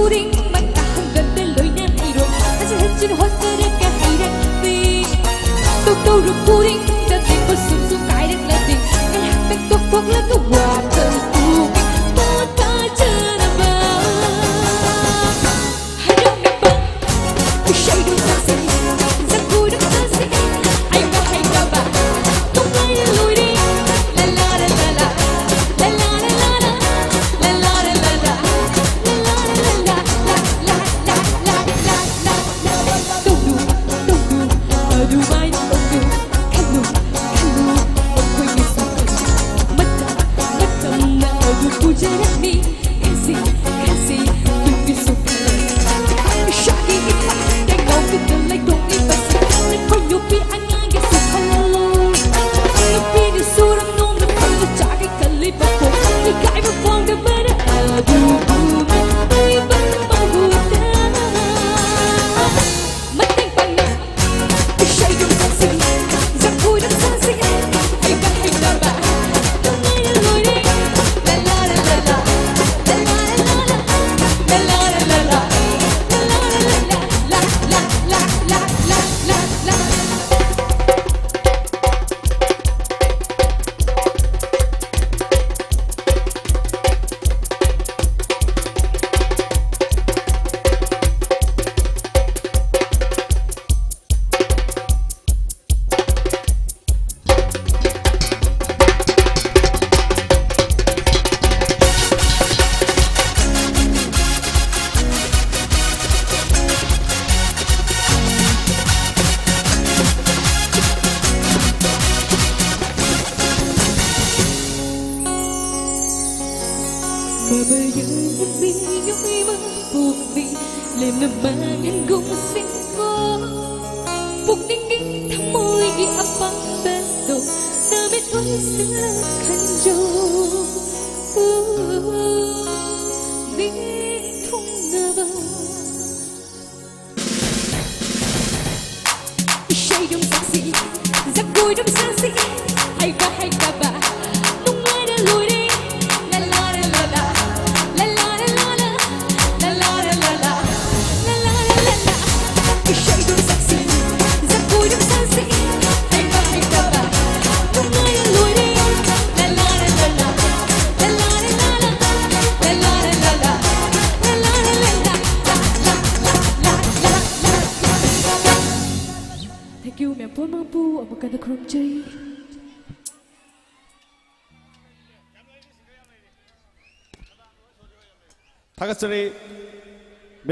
pudding magkakaganda loy na hayron Asahan hot na nagkahirap Tugtog pudding dating pasumsum kaya naglating Lahat nagtukwag lang tuwag ng tubig Bawat ka dyan na ba? Hanap na ba? Masyadong saksi Sa gudang saksi Ay bahay ka ba? Kung ngayon luring La la la la la La la la la la La la la la la La la la la la La la la la la la Tugdu, tugdu Adu may tugdu Kalu, kalu Ako'y isipin Mata, mata na adu pujarat mi Kasi, kasi Pipisukan Syaki ipa Tengok tutalay kong ipasa Nagpanyupi ang agad sa halal Napinisurang nung napalutagay kalipat ko Ika'y mapang naman na adu Ay iba na mahuta Matay pa na Masyadong saksi Sa gudang saksi Ay bahay na ba? Kung ngayon luring La la la la la La la la la la La la la la la La la la la la La la la la la la la Babayang yung ibang pugni Lem na bangin gumasing ko Pugning tamoy iapang bedo Damit ko'y sila kanjo Bitong na ba? Siya yung saksi Sa gudang saksi Ay bahay ka ba? Nung may naluring La la la la la La la la la la La la la la la La la la la la Siya yung saksi Sa gudang saksi Ay bahay ka ba? Nung may naluring La la la la la La la la la la La la la la la La la la la la La la la la la Thank you, mẹ bốn mang pu ở một cái khung chơi. 다 같이